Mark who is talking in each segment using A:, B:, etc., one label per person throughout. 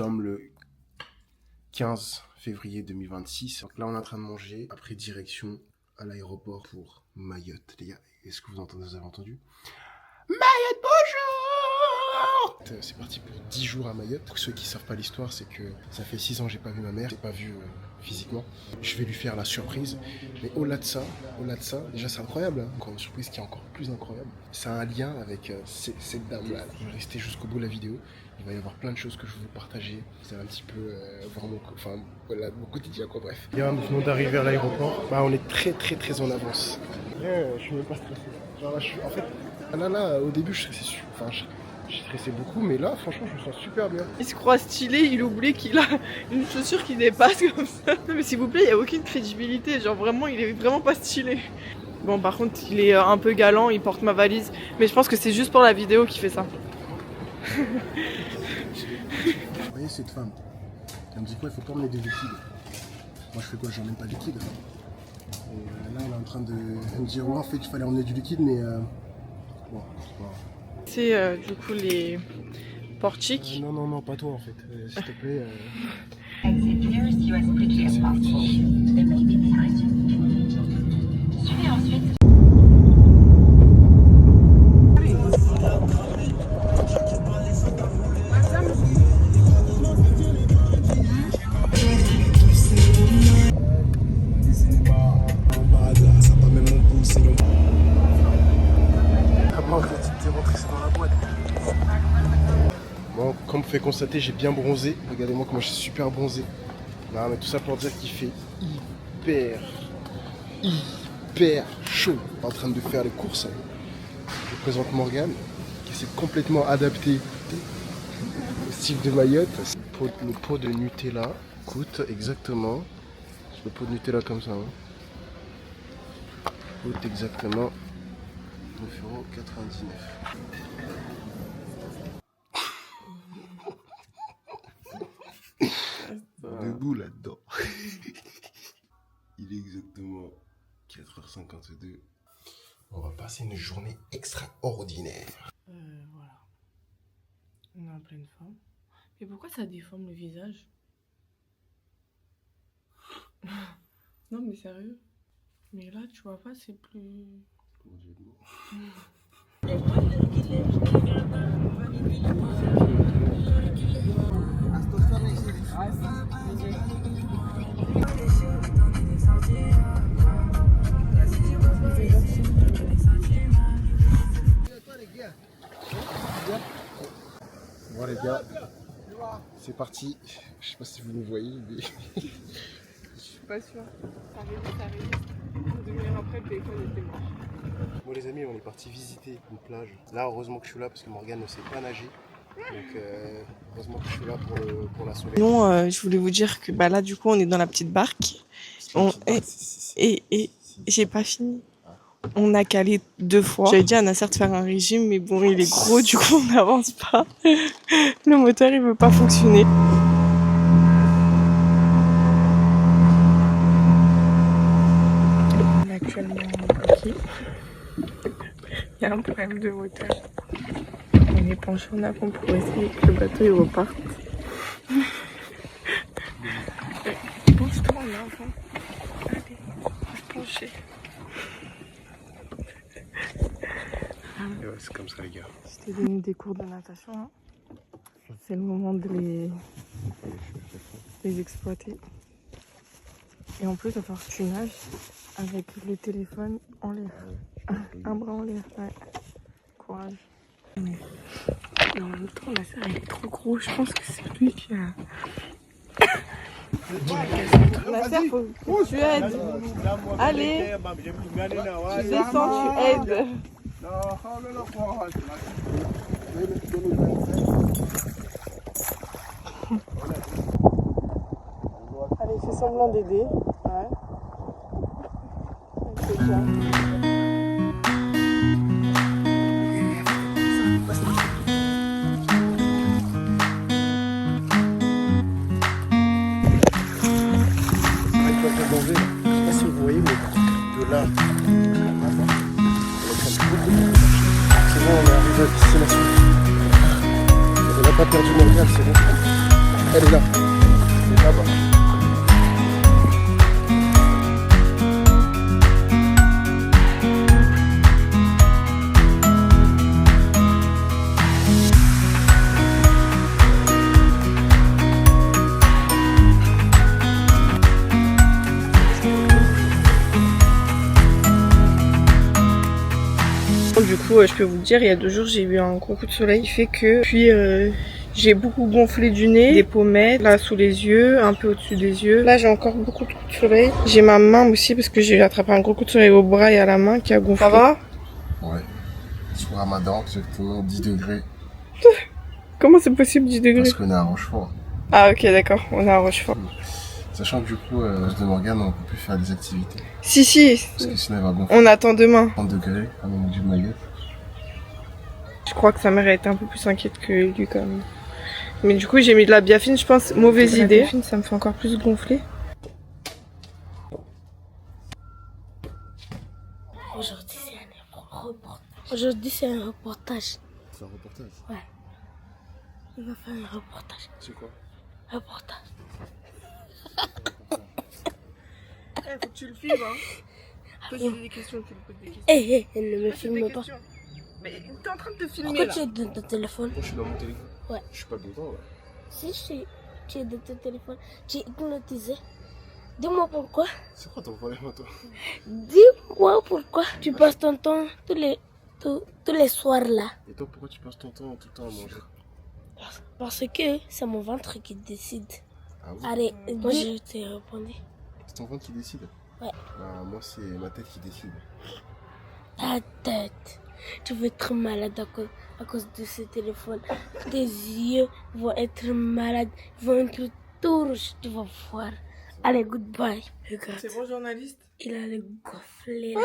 A: sommes le 15 février 2026. Donc là, on est en train de manger. Après, direction à l'aéroport pour Mayotte. Les gars, est-ce que vous avez entendu? Mayotte, bonjour! C'est parti pour 10 jours à Mayotte. Pour ceux qui ne savent pas l'histoire, c'est que ça fait 6 ans que j'ai pas vu ma mère. Je l'ai pas vue physiquement. Je vais lui faire la surprise. Mais au-delà de ça, déjà c'est incroyable. Hein. Encore une surprise qui est encore plus incroyable. C'est un lien avec cette dame-là. Je vais rester jusqu'au bout de la vidéo. Il va y avoir plein de choses que je veux vous partager. C'est un petit peu voir mon quotidien, quoi, bref. Bien, nous venons d'arriver à l'aéroport. Bah, on est très en avance. Je suis même pas stressé. Genre, en fait, là, au début, je stressais beaucoup, mais là, franchement, je me sens super bien.
B: Il se croit stylé, il oublie qu'il a une chaussure qui dépasse comme ça. Non mais s'il vous plaît, il n'y a aucune crédibilité. Genre vraiment, il est vraiment pas stylé. Bon, par contre, il est un peu galant, il porte ma valise. Mais je pense que c'est juste pour la vidéo qu'il fait ça.
A: Vous voyez cette femme, elle me dit quoi, il faut pas emmener des liquides. Moi je fais quoi, j'emmène pas de liquide. Et là elle est en train de me dire ouais, en fait il fallait emmener du liquide, mais bon, c'est pas grave.
B: C'est du coup les portiques.
A: Non, pas toi en fait, s'il te plaît.
C: Suivez ensuite.
A: Bon, comme vous pouvez constater, j'ai bien bronzé. Regardez-moi comment je suis super bronzé. Non, mais tout ça pour dire qu'il fait hyper chaud. En train de faire les courses. Je vous présente Morgane, qui s'est complètement adapté au style de Mayotte. Le pot de Nutella coûte exactement. Le pot de Nutella comme ça. Hein, coûte exactement 9,99 €. Debout là-dedans. Il est exactement 4h52. On va passer une journée extraordinaire.
B: Voilà. On est en pleine forme. Mais pourquoi ça déforme le visage? Non mais sérieux. Mais là tu vois pas, c'est plus...
A: Bon les gars, c'est parti. Je sais pas si vous me voyez, mais...
B: Je suis pas sûre. Ça résiste. 2 minutes après, le téléphone était mort.
A: Bon les amis, on est parti visiter une plage. Là, heureusement que je suis là parce que Morgane ne sait pas nager. Donc heureusement que je suis là pour la sauver.
B: Non, je voulais vous dire que là du coup on est dans la petite barque. Et j'ai pas fini. On a calé 2 fois. J'avais dit à Nasser de faire un régime, mais bon, il est gros, du coup on n'avance pas. Le moteur il veut pas fonctionner. On est actuellement en coquille. Il y a un problème de moteur. On est penché en avant pour essayer que le bateau il reparte. Pose-toi en avant. Allez, je pencher.
A: Et ouais, c'est comme ça les gars.
B: Je t'ai donné des cours de natation. Hein. C'est le moment de les exploiter. Et en plus, il va falloir que tu nages avec le téléphone en l'air. Un bras en l'air. Ouais. Courage. Et en même temps, la serre est trop gros. Je pense que c'est lui qui a... La serre, faut que tu aides. Allez, tu descends, tu aides. Allez, fais semblant d'aider. Ouais. C'est bien.
A: Je sais pas si vous voyez, mais de là, c'est bon, on est arrivé à destination. On n'a pas perdu Morgane, c'est bon. Elle est là. Elle est là-bas.
B: Du coup, je peux vous le dire, il y a 2 jours, j'ai eu un gros coup de soleil qui fait que puis j'ai beaucoup gonflé du nez, des pommettes, là sous les yeux, un peu au-dessus des yeux. Là, j'ai encore beaucoup de coups de soleil. J'ai ma main aussi parce que j'ai attrapé un gros coup de soleil au bras et à la main qui a gonflé. Ça va?
A: Ouais. Sous Ramadan, exactement 10 degrés.
B: Comment c'est possible 10 degrés?
A: Parce qu'on est à Rochefort.
B: Ah ok, d'accord, on est à Rochefort.
A: Sachant que du coup, de Morgane, on peut plus faire des activités.
B: Si,
A: Parce que sinon elle va gonfler.
B: on attend demain.
A: 30 degrés, à même du Mayotte.
B: Je crois que sa mère a été un peu plus inquiète que lui quand même. Mais du coup, j'ai mis de la biafine, je pense. Mauvaise idée. La biafine, ça me fait encore plus gonfler.
C: Aujourd'hui, c'est un reportage.
A: C'est un reportage?
C: Ouais. Il va faire un reportage.
A: C'est quoi?
C: Reportage.
B: Faut que tu le filmes, hein. Pose des questions, tu lui poses des questions.
C: Hé, ne me filme pas.
B: Mais t'es en train de te filmer
C: Pourquoi
B: là.
C: tu es dans ton téléphone?
A: Moi je suis dans mon téléphone.
C: Ouais.
A: Je suis pas content là.
C: Si tu es dans ton téléphone, tu es hypnotisé. Dis-moi pourquoi.
A: C'est quoi ton problème toi?
C: Dis-moi pourquoi tu passes ton temps tous les soirs là.
A: Et toi pourquoi tu passes ton temps tout le temps à manger?
C: Parce que c'est mon ventre qui décide.
A: Ah oui?
C: Allez, moi je t'ai répondu.
A: C'est ton ventre qui décide?
C: Ouais.
A: Bah moi c'est ma tête qui décide.
C: Ta tête. Tu vas être malade à cause de ce téléphone. Tes yeux vont être malades. Ils vont être tout rouges. Tu vas voir. Allez, goodbye. Regarde.
B: C'est bon, journaliste?
C: Il a les gonflés là.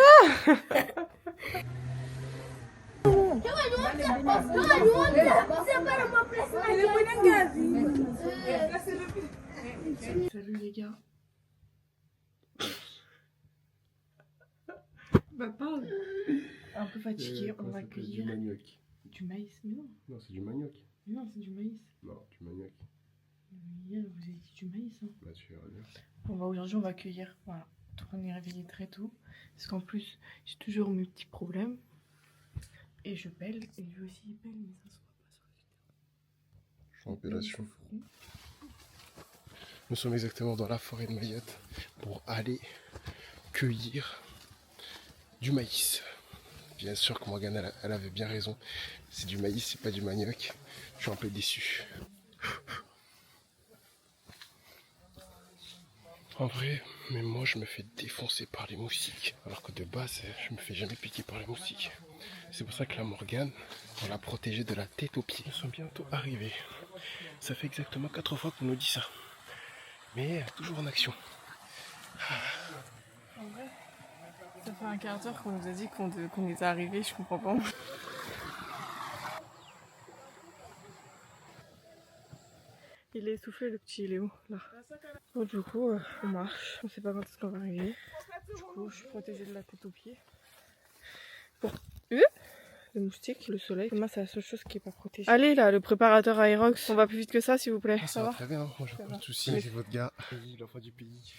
B: Salut les gars. Bah parle. Un peu fatigué, on va cueillir
A: du manioc.
B: du maïs. Mais non,
A: Non c'est du manioc.
B: mais non, c'est du maïs.
A: Non, du manioc.
B: Hier, vous avez dit du maïs. Hein.
A: Bah tu verras bien.
B: Bon bah aujourd'hui on va cueillir. Voilà. Donc on est réveillé très tôt. Parce qu'en plus, j'ai toujours mes petits problèmes. Et je pèle. Et lui aussi il pèle, mais ça se voit pas sur la vidéo.
A: Je suis en appellation. Nous sommes exactement dans la forêt de Mayotte pour aller cueillir du maïs. Bien sûr que Morgane elle avait bien raison. C'est du maïs, c'est pas du manioc. Je suis un peu déçu. En vrai, même moi je me fais défoncer par les moustiques. Alors que de base, je me fais jamais piquer par les moustiques. C'est pour ça que la Morgane, on l'a protégée de la tête aux pieds. Nous sommes bientôt arrivés. Ça fait exactement 4 fois qu'on nous dit ça. Mais toujours en action.
B: En vrai, ça fait un quart d'heure qu'on nous a dit qu'on était arrivés, je comprends pas. Il est essoufflé le petit Léo, là. Bon, du coup, on marche, on sait pas quand est-ce qu'on va arriver. Du coup, je suis protégée de la tête aux pieds. Pour le moustique, le soleil, moi c'est la seule chose qui est pas protégée. Allez là, le préparateur Aerox, on va plus vite que ça s'il vous plaît.
A: Ça va très bien, moi j'ai pas de soucis. C'est votre gars, l'enfant du pays.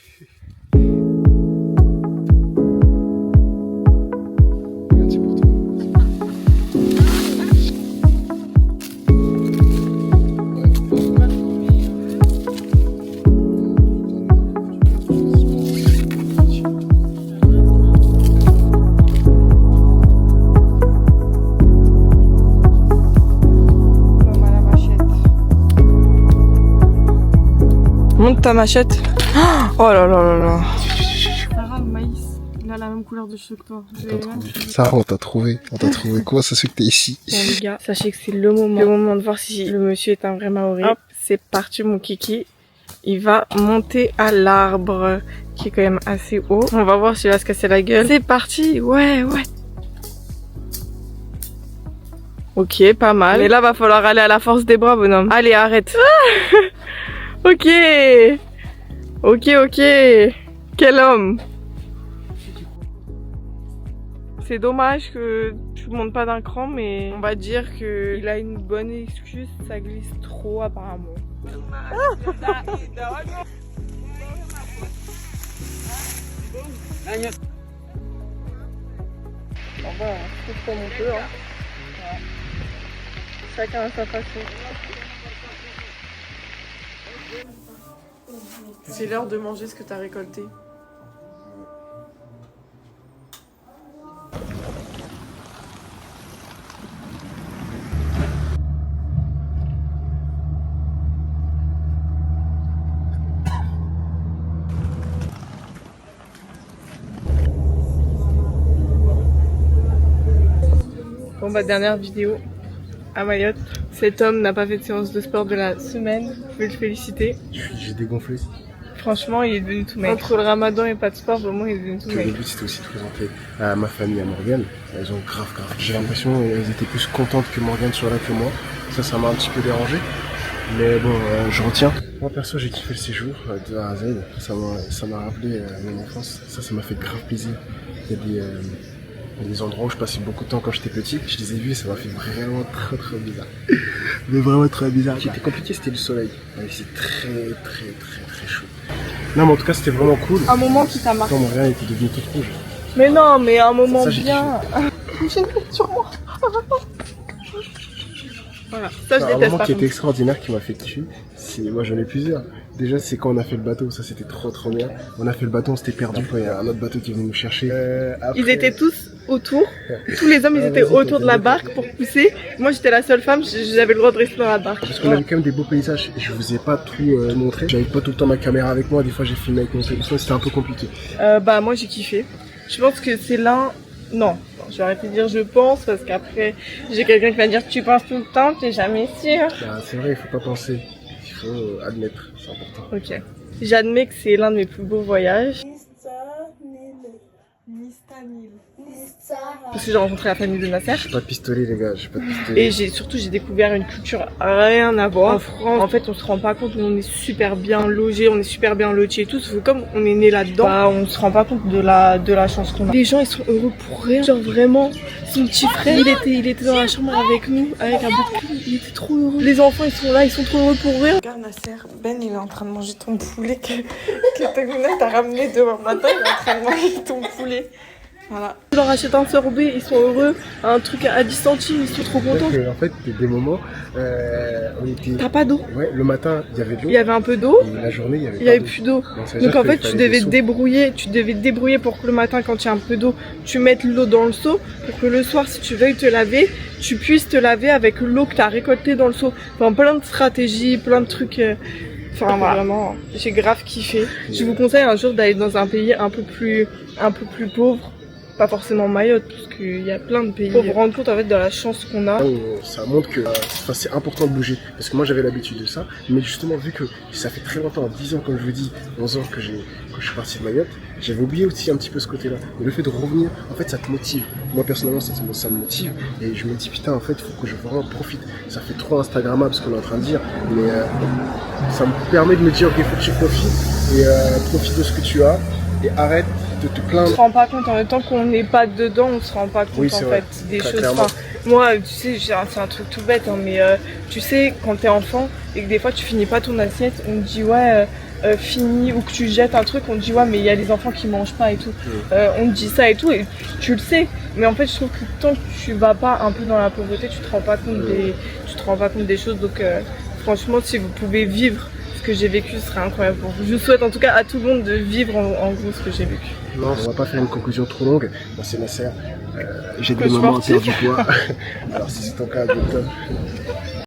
A: Regarde, c'est pour toi.
B: Monte ta machette. Oh là là là là. Sarah, le maïs, il a la même couleur de cheveux que toi.
A: Sarah, on t'a trouvé. On t'a trouvé. Comment ça se fait que t'es ici?
B: Bon les gars, sachez que c'est le moment de voir si le monsieur est un vrai Maori. Hop, c'est parti mon kiki. Il va monter à l'arbre qui est quand même assez haut. On va voir s'il va se casser la gueule. C'est parti, ouais. Ok, pas mal. Mais là, va falloir aller à la force des bras, bonhomme. Allez, arrête. Ok. Quel homme. C'est dommage que tu montes pas d'un cran, mais on va dire qu'il a une bonne excuse, ça glisse trop apparemment. On va tout comme on peut. Hein. Voilà. Chacun à sa façon. C'est l'heure de manger ce que tu as récolté. Bon bah dernière vidéo à Mayotte. Cet homme n'a pas fait de séance de sport de la semaine. Vous pouvez le féliciter.
A: J'ai dégonflé.
B: Franchement, il est devenu tout maigre. Entre le ramadan et pas de sport, vraiment, il est devenu tout
A: Au
B: maigre.
A: début, c'était aussi de présenter à ma famille, à Morgane. Elles ont grave. J'ai l'impression qu'elles étaient plus contentes que Morgane soit là que moi. Ça m'a un petit peu dérangé. Mais bon, je retiens. Moi, perso, j'ai kiffé le séjour de A à Z. Ça m'a rappelé mon enfance. Ça m'a fait grave plaisir. Il y a des endroits où je passais beaucoup de temps quand j'étais petit. Je les ai vus et ça m'a fait vraiment trop bizarre. Mais vraiment très bizarre. Ce qui était compliqué, c'était le soleil. C'est très chaud. Non, mais en tout cas, c'était vraiment cool.
B: Un moment qui t'a marqué.
A: Quand mon rien était devenu tout rouge.
B: Mais non, mais un moment
A: Ça,
B: bien. J'ai une flèche sur moi. Voilà, ça je
A: Un
B: déteste
A: moment
B: par
A: qui était
B: contre.
A: extraordinaire, qui m'a fait kiffer, moi j'en ai plusieurs. Déjà c'est quand on a fait le bateau, ça c'était trop bien. On a fait le bateau, on s'était perdu, il y a un autre bateau qui est venu nous chercher. Après...
B: Ils étaient tous autour, tous les hommes ils étaient autour de la barque pour pousser. Moi j'étais la seule femme, j'avais le droit de rester dans la barque.
A: Parce qu'on avait quand même des beaux paysages, je vous ai pas tout montré. J'avais pas tout le temps ma caméra avec moi, des fois j'ai filmé avec mon téléphone, c'était un peu compliqué.
B: Bah moi j'ai kiffé. Je pense que c'est l'un... Non, je vais arrêter de dire je pense parce qu'après j'ai quelqu'un qui va dire tu penses tout le temps, t'es jamais sûr.
A: Bah, c'est vrai, il faut pas penser, il faut admettre, c'est important.
B: Ok. J'admets que c'est l'un de mes plus beaux voyages. Parce que j'ai rencontré la famille de Nasser.
A: J'ai pas de pistolet les gars, j'ai pas de pistolet.
B: Et j'ai découvert une culture rien à voir. En France, en fait, on se rend pas compte, mais on est super bien logé, on est super bien lotis et tout. Sauf que comme on est né là-dedans, bah, on se rend pas compte de la chance qu'on a. Les gens, ils sont heureux pour rien. Genre vraiment, son petit frère, il était dans la chambre avec nous, avec un bout de cul. Il était trop heureux. Les enfants, ils sont là, ils sont trop heureux pour rien. Regarde Nasser, Ben, il est en train de manger ton poulet que Taguna t'a ramené demain matin. Il est en train de manger ton poulet. Voilà. Je leur achète un sorbet, ils sont heureux. Un truc à 10 centimes, ils sont trop contents.
A: En fait, des moments, on était...
B: T'as pas d'eau?
A: Ouais, le matin, il y avait de l'eau.
B: Il y avait un peu d'eau.
A: Et la journée, il y avait
B: plus d'eau.
A: Donc
B: en fait, tu devais te débrouiller pour que le matin, quand il y a un peu d'eau, tu mettes l'eau dans le seau pour que le soir, si tu veuilles te laver, tu puisses te laver avec l'eau que tu as récoltée dans le seau. Enfin, plein de stratégies, plein de trucs. Enfin, voilà. Vraiment, j'ai grave kiffé. Je vous conseille un jour d'aller dans un pays un peu plus pauvre. Pas forcément Mayotte, parce qu'il y a plein de pays. Pour vous rendre compte en fait de la chance qu'on a.
A: Ça montre que c'est important de bouger. Parce que moi j'avais l'habitude de ça. Mais justement, vu que ça fait très longtemps, 10 ans, comme je vous dis, 11 ans que je suis parti de Mayotte, j'avais oublié aussi un petit peu ce côté-là. Mais le fait de revenir, en fait, ça te motive. Moi personnellement, ça me motive. Et je me dis, putain, en fait, il faut que je vraiment profite. Ça fait trop Instagrammable ce qu'on est en train de dire. Mais ça me permet de me dire, ok, il faut que tu profites. Et profite de ce que tu as. Et arrête de te plaindre.
B: On se rend pas compte en même temps qu'on n'est pas dedans, on se rend pas compte en fait des choses. Enfin, moi, tu sais, c'est un truc tout bête, hein, mais tu sais, quand t'es enfant et que des fois tu finis pas ton assiette, on te dit ouais, finis, ou que tu jettes un truc, on te dit ouais, mais il y a les enfants qui mangent pas et tout. On te dit ça et tout, et tu le sais. Mais en fait, je trouve que tant que tu vas pas un peu dans la pauvreté, tu te rends pas compte des choses. Donc, franchement, si vous pouvez vivre que j'ai vécu, ce serait incroyable pour vous. Je souhaite en tout cas à tout le monde de vivre en gros ce que j'ai vécu.
A: Non, on va pas faire une conclusion trop longue. Moi c'est Nasser. J'ai des moments à perdre du poids. Alors si c'est ton cas, docteur.